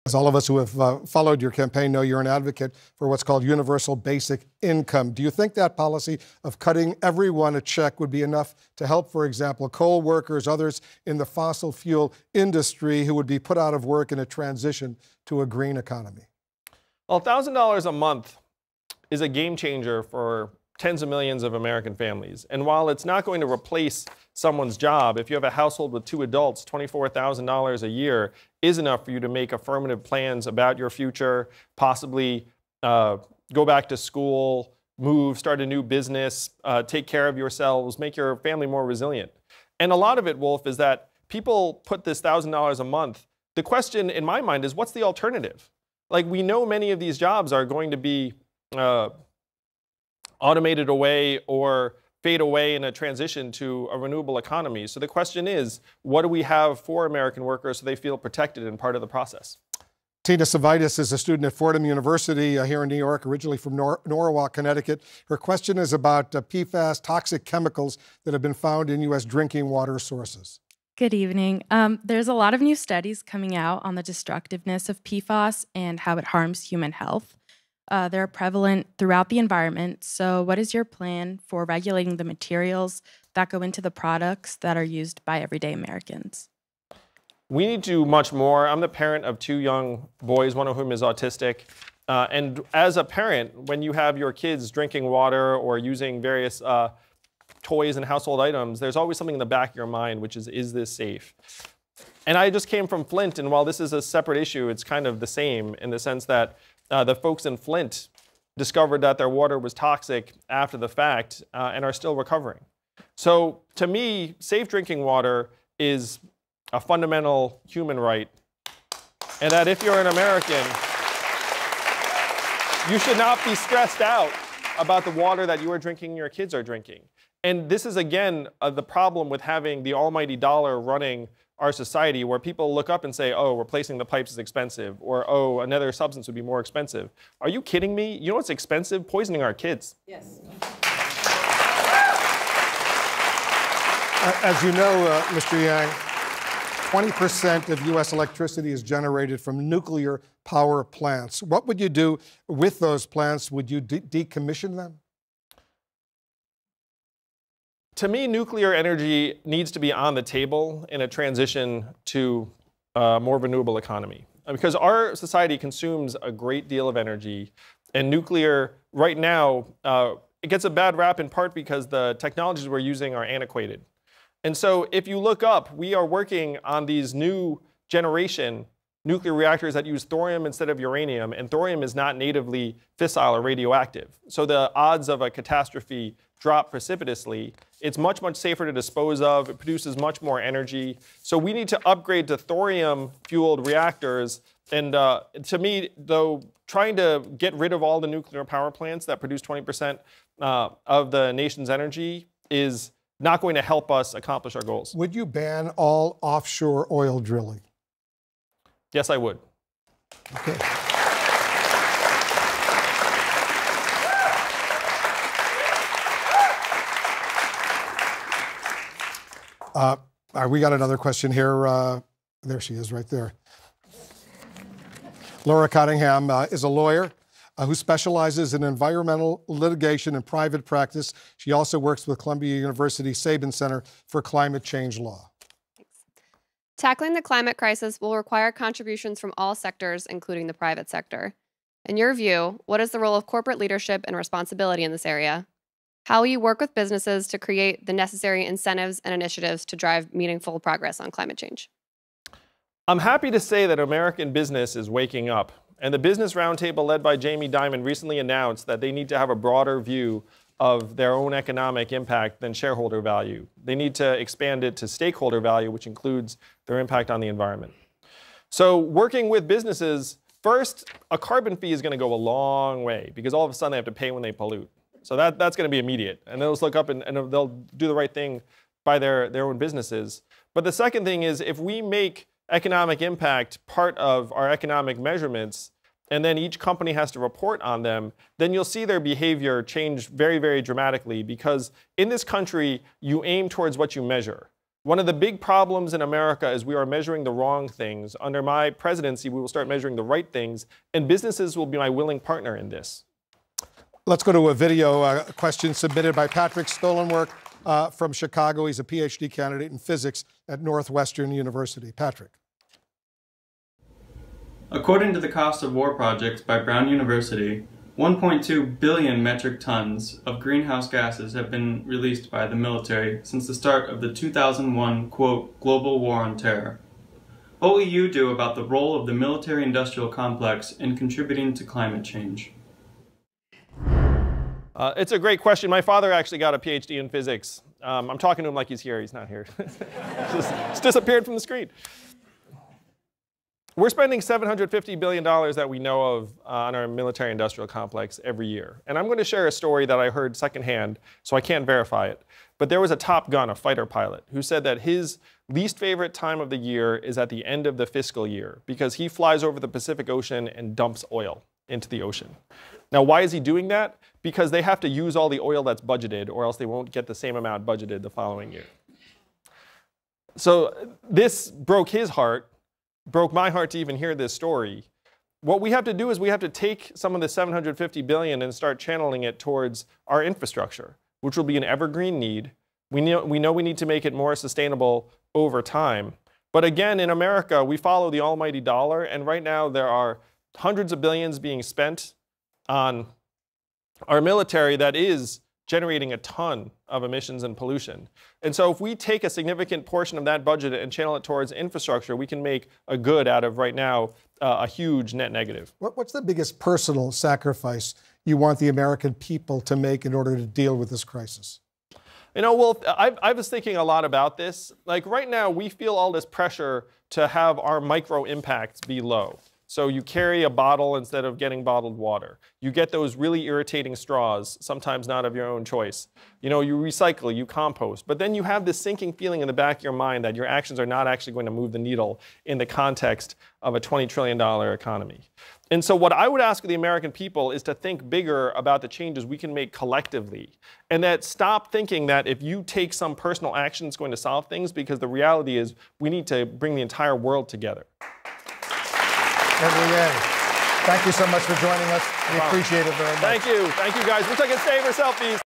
As all of us who have followed your campaign know, you're an advocate for what's called universal basic income. Do you think that policy of cutting everyone a check would be enough to help, for example, coal workers, others in the fossil fuel industry who would be put out of work in a transition to a green economy? Well, $1,000 a month is a game changer for tens of millions of American families. And while it's not going to replace someone's job, if you have a household with 2 adults, $24,000 a year is enough for you to make affirmative plans about your future, possibly go back to school, move, start a new business, take care of yourselves, make your family more resilient. And a lot of it, Wolf, is that people put this $1,000 a month. The question in my mind is, what's the alternative? Like, we know many of these jobs are going to be automated away or fade away in a transition to a renewable economy. So the question is, what do we have for American workers so they feel protected and part of the process? Tina Savitis is a student at Fordham University here in New York, originally from Norwalk, Connecticut. Her question is about PFAS, toxic chemicals that have been found in U.S. drinking water sources. Good evening. There's a lot of new studies coming out on the destructiveness of PFAS and how it harms human health. They're prevalent throughout the environment. So what is your plan for regulating the materials that go into the products that are used by everyday Americans? We need to do much more. I'm the parent of 2 young boys, one of whom is autistic. And as a parent, when you have your kids drinking water or using various toys and household items, there's always something in the back of your mind, which is this safe? And I just came from Flint, and while this is a separate issue, it's kind of the same in the sense that the folks in Flint discovered that their water was toxic after the fact and are still recovering. So to me, safe drinking water is a fundamental human right, and that if you're an American, you should not be stressed out about the water that you are drinking and your kids are drinking. And this is, again, the problem with having the almighty dollar running our society, where people look up and say, oh, replacing the pipes is expensive, or oh, another substance would be more expensive. Are you kidding me? You know what's expensive? Poisoning our kids. Yes. As you know, Mr. Yang, 20% of U.S. electricity is generated from nuclear power plants. What would you do with those plants? Would you decommission them? To me, nuclear energy needs to be on the table in a transition to a more renewable economy. Because our society consumes a great deal of energy, and nuclear, right now, it gets a bad rap in part because the technologies we're using are antiquated. And so if you look up, we are working on these new generation nuclear reactors that use thorium instead of uranium, and thorium is not natively fissile or radioactive. So the odds of a catastrophe drop precipitously. It's much, much safer to dispose of. It produces much more energy. So we need to upgrade to thorium-fueled reactors. And to me, though, trying to get rid of all the nuclear power plants that produce 20% of the nation's energy is not going to help us accomplish our goals. Would you ban all offshore oil drilling? Yes, I would. Okay. We got another question here. There she is right there. Laura Cottingham is a lawyer who specializes in environmental litigation and private practice. She also works with Columbia University Sabin Center for Climate Change Law. Tackling the climate crisis will require contributions from all sectors, including the private sector. In your view, what is the role of corporate leadership and responsibility in this area? How will you work with businesses to create the necessary incentives and initiatives to drive meaningful progress on climate change? I'm happy to say that American business is waking up. And the Business Roundtable led by Jamie Dimon recently announced that they need to have a broader view of their own economic impact than shareholder value. They need to expand it to stakeholder value, which includes their impact on the environment. So working with businesses, first, a carbon fee is going to go a long way because all of a sudden they have to pay when they pollute. So that's going to be immediate. And they'll just look up and they'll do the right thing by their own businesses. But the second thing is, if we make economic impact part of our economic measurements, and then each company has to report on them, then you'll see their behavior change very, very dramatically, because in this country, you aim towards what you measure. One of the big problems in America is we are measuring the wrong things. Under my presidency, we will start measuring the right things, and businesses will be my willing partner in this. Let's go to a video question submitted by Patrick Stolenwerk from Chicago. He's a PhD candidate in physics at Northwestern University. Patrick. According to the Cost of War Project by Brown University, 1.2 billion metric tons of greenhouse gases have been released by the military since the start of the 2001, quote, global war on terror. What will you do about the role of the military-industrial complex in contributing to climate change? It's a great question. My father actually got a PhD in physics. I'm talking to him like he's here. He's not here. It's disappeared from the screen. We're spending $750 billion that we know of on our military-industrial complex every year. And I'm going to share a story that I heard secondhand, so I can't verify it. But there was a Top Gun, a fighter pilot, who said that his least favorite time of the year is at the end of the fiscal year because he flies over the Pacific Ocean and dumps oil into the ocean. Now, why is he doing that? Because they have to use all the oil that's budgeted, or else they won't get the same amount budgeted the following year. So this broke his heart. Broke my heart to even hear this story. What we have to do is we have to take some of the $750 billion and start channeling it towards our infrastructure, which will be an evergreen need. We know we need to make it more sustainable over time. But again, in America, we follow the almighty dollar, and right now there are hundreds of billions being spent on our military that is generating a ton of emissions and pollution. And so if we take a significant portion of that budget and channel it towards infrastructure, we can make a good out of right now a huge net negative. What's the biggest personal sacrifice you want the American people to make in order to deal with this crisis? You know, well, I was thinking a lot about this. Like right now, we feel all this pressure to have our micro impacts be low. So you carry a bottle instead of getting bottled water. You get those really irritating straws, sometimes not of your own choice. You know, you recycle, you compost, but then you have this sinking feeling in the back of your mind that your actions are not actually going to move the needle in the context of a $20 trillion economy. And so what I would ask of the American people is to think bigger about the changes we can make collectively, and that stop thinking that if you take some personal action, it's going to solve things, because the reality is we need to bring the entire world together. Thank you so much for joining us. We appreciate it very much. Thank you. Thank you, guys. Wish I could stay for selfies.